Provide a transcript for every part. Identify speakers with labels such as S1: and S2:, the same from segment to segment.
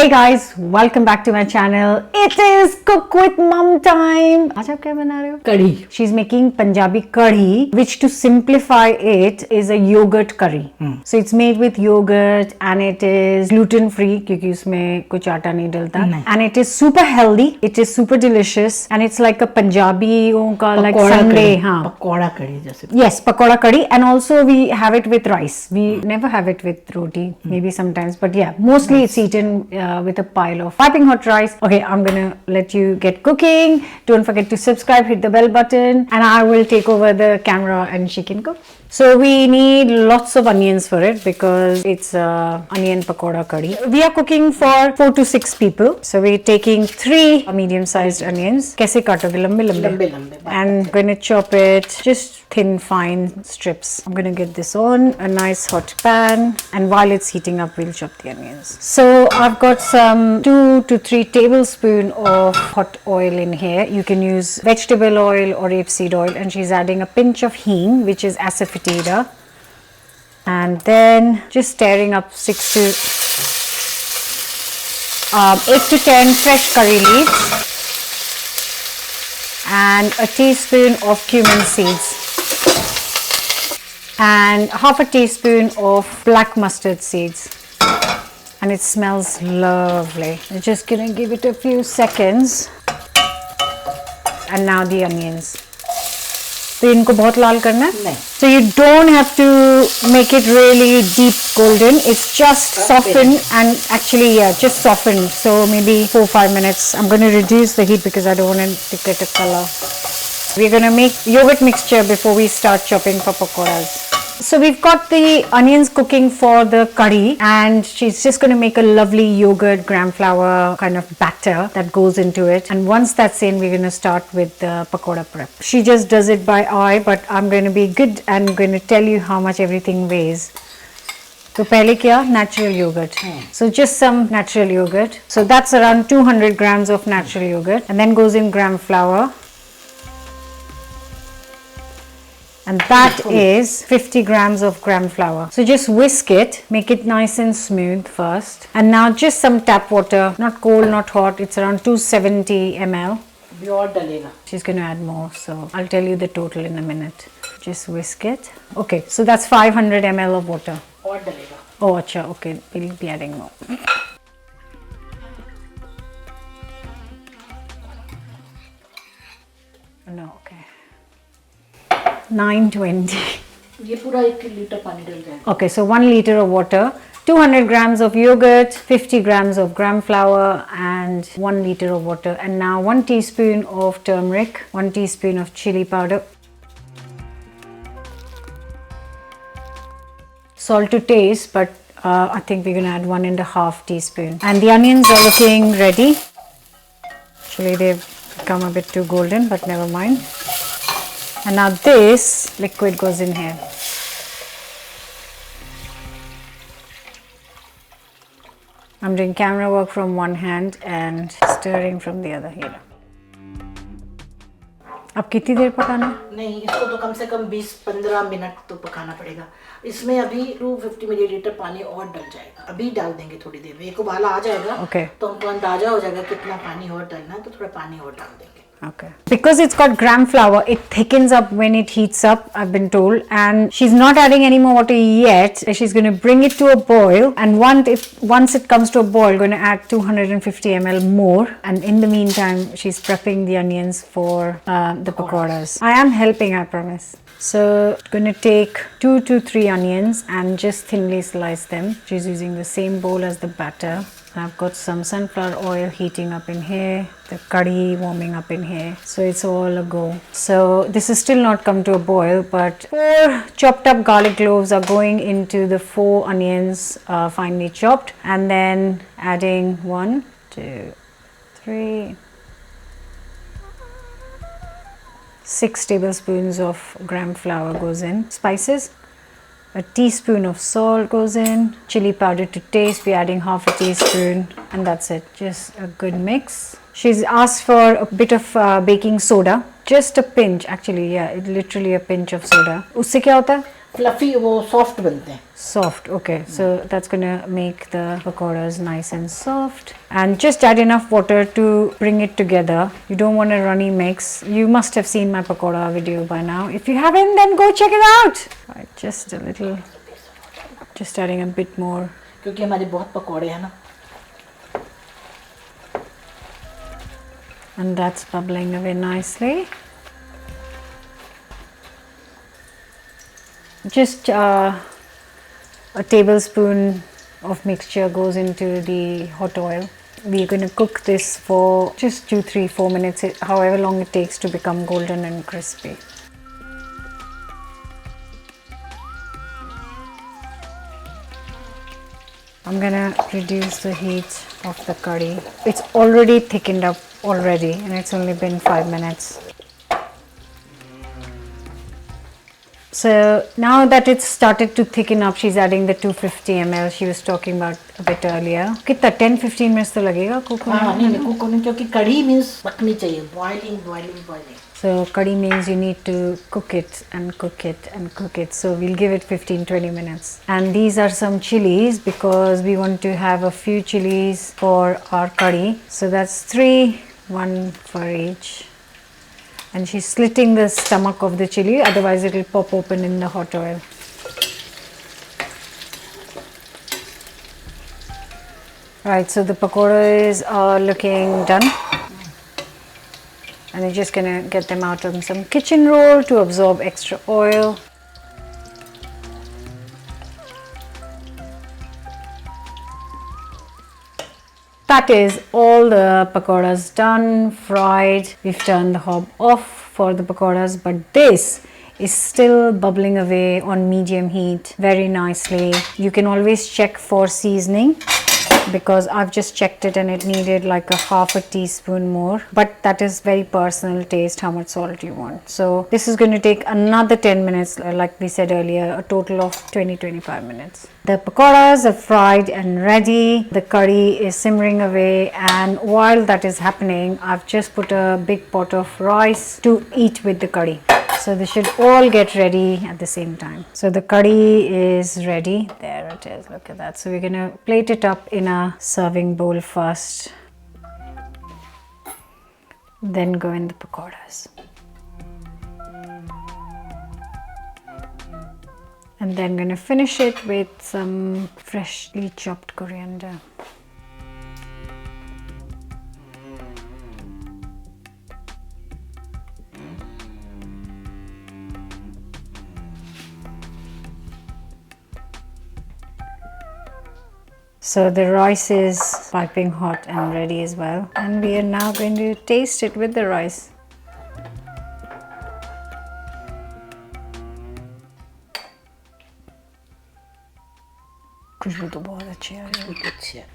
S1: Hey guys, welcome back to my channel. It is Cook with Mom time. आज आप क्या बना रहे हो?
S2: Kadhi.
S1: She's making Punjabi Kadhi, which to simplify it is a yogurt curry. So it's made with yogurt and it is gluten free क्योंकि उसमें कुछ आटा नहीं डलता. And it is super healthy. It is super delicious and it's like a Punjabi का like Sunday. हाँ.
S2: Pakora kadhi जैसे.
S1: Yes, pakora kadhi, and also we have it with rice. We never have it with roti, maybe sometimes, but yeah, mostly it's eaten with a pile of piping hot rice. Okay, I'm gonna let you get cooking. Don't forget to subscribe, hit the bell button, and I will take over the camera and she can cook. So we need lots of onions for it because it's onion pakora kadhi. We are cooking for 4 to 6 people. So we're taking 3 medium-sized onions. कैसे काटोगे? लंबे लंबे. And going to chop it just thin, fine strips. I'm going to get this on a nice hot pan, and while it's heating up, we'll chop the onions. So I've got some 2 to 3 tablespoons of hot oil in here. You can use vegetable oil or rapeseed oil, and she's adding a pinch of hing, which is asafoetida, and then just stirring up 8 to 10 fresh curry leaves and a teaspoon of cumin seeds and half a teaspoon of black mustard seeds, and it smells lovely. I'm just gonna give it a few seconds. And now the onions. तो इनको बहुत लाल करना है?
S2: नहीं.
S1: So you don't have to make it really deep golden. It's just soften and actually just soften. So maybe 4-5 minutes. I'm going to reduce the heat because I don't want it to get a color. We're going to make yogurt mixture before we start chopping for pakoras. So we've got the onions cooking for the curry, and she's just going to make a lovely yogurt gram flour kind of batter that goes into it. And once that's in, we're going to start with the pakora prep. She just does it by eye, but I'm going to be good and going to tell you how much everything weighs. So पहले क्या? Natural yogurt. So just some natural yogurt. So that's around 200 grams of natural yogurt, and then goes in gram flour. And that is 50 grams of gram flour. So just whisk it, make it nice and smooth first. And now just some tap water, not cold, not hot. It's around 270 ml. She's going to add more, so I'll tell you the total in a minute. Just whisk it. Okay, so that's 500 ml of water. Oh, acha, okay, we'll be adding more. No, okay. 920.
S2: ये पूरा 1 litre पानी डल जाएगा.
S1: Okay, so 1 liter of water, 200 grams of yogurt, 50 grams of gram flour, and 1 liter of water. And now 1 teaspoon of turmeric, 1 teaspoon of chili powder, salt to taste, but I think we're going to add 1.5 teaspoon. And the onions are looking ready. Actually, they've become a bit too golden, but never mind. And now this liquid goes in here. I'm doing camera work from one hand and stirring from the other here. अब कितनी देर पकाना है?
S2: नहीं, इसको तो कम से कम 20-15 minute तो पकाना पड़ेगा. इसमें अभी 250 मिलीलीटर पानी और डल जाएगा. अभी डाल देंगे थोड़ी देर में. एक उबाला आ जाएगा.
S1: Okay.
S2: तो हमको अंदाजा हो जाएगा कितना पानी और डालना है, तो थोड़ा पानी और डाल देंगे.
S1: Okay. Because it's got gram flour, it thickens up when it heats up, I've been told. And she's not adding any more water yet. She's going to bring it to a boil. And once it comes to a boil, going to add 250 ml more. And in the meantime, she's prepping the onions for the pakoras. I am helping, I promise. So going to take 2 to 3 onions and just thinly slice them. She's using the same bowl as the batter. I've got some sunflower oil heating up in here, the curry warming up in here, so it's all a go. So this is still not come to a boil, but 4 chopped up garlic cloves are going into the 4 onions finely chopped, and then adding 1, 2, 3, 6 tablespoons of gram flour goes in. Spices. A teaspoon of salt goes in, chili powder to taste, we're adding half a teaspoon, and that's it. Just a good mix. She's asked for a bit of baking soda, just a pinch, actually, yeah, literally a pinch of soda. उससे क्या होता है?
S2: Fluffy, वो soft बनते हैं.
S1: Soft, okay. So that's gonna make the pakoras nice and soft. And just add enough water to bring it together. You don't want a runny mix. You must have seen my pakora video by now. If you haven't, then go check it out. Right, just a little, just adding a bit more.
S2: क्योंकि हमारे बहुत पकोड़े हैं ना.
S1: And that's bubbling away nicely. Just a tablespoon of mixture goes into the hot oil. We're going to cook this for just 2, 3, 4 minutes, however long it takes to become golden and crispy. I'm going to reduce the heat of the curry. It's already thickened up already, and it's only been 5 minutes. So now that it's started to thicken up, she's adding the 250 ml she was talking about a bit earlier. कितना 10-15 minutes तो लगेगा cook होने में?
S2: हाँ, नहीं cook होने, क्योंकि कढ़ी means पकनी चाहिए, boiling.
S1: So curry means you need to cook it and cook it and cook it. So we'll give it 15-20 minutes. And these are some chilies because we want to have a few chilies for our curry. So that's 3, 1 for each. And she's slitting the stomach of the chili, otherwise it will pop open in the hot oil. Right, so the pakoras are looking done. And you're just gonna get them out on some kitchen roll to absorb extra oil. That is all the pakoras done, fried. We've turned the hob off for the pakoras, but this is still bubbling away on medium heat very nicely. You can always check for seasoning because I've just checked it and it needed like a half a teaspoon more, but that is very personal taste, how much salt you want. So this is going to take another 10 minutes, like we said earlier, a total of 20-25 minutes. The pakoras are fried and ready. The curry is simmering away, and while that is happening, I've just put a big pot of rice to eat with the curry. So they should all get ready at the same time. So the curry is ready. There it is. Look at that. So we're going to plate it up in a serving bowl first. Then go in the pakoras. And then going to finish it with some freshly chopped coriander. So the rice is piping hot and ready as well, and we are now going to taste it with the rice. खुशबू तो बहुत अच्छी आ रही है.
S2: अच्छी है.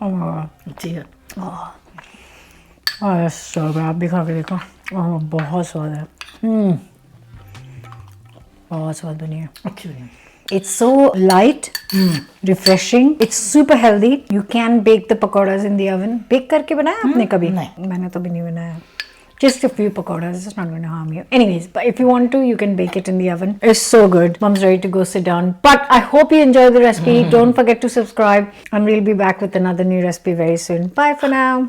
S1: Oh my god.
S2: अच्छी है.
S1: Oh, so good. आप भी खा के देखो. Oh, बहुत स्वाद है. बहुत स्वाद बनी है.
S2: अच्छी बनी है.
S1: It's so light, refreshing. It's super healthy. You can bake the pakoras in the oven. Bake करके बनाया आपने कभी?
S2: नहीं.
S1: मैंने तो भी नहीं बनाया. Just a few pakoras. It's not going to harm you. Anyways, but if you want to, you can bake it in the oven. It's so good. Mom's ready to go sit down. But I hope you enjoyed the recipe. Don't forget to subscribe, and we'll be back with another new recipe very soon. Bye for now.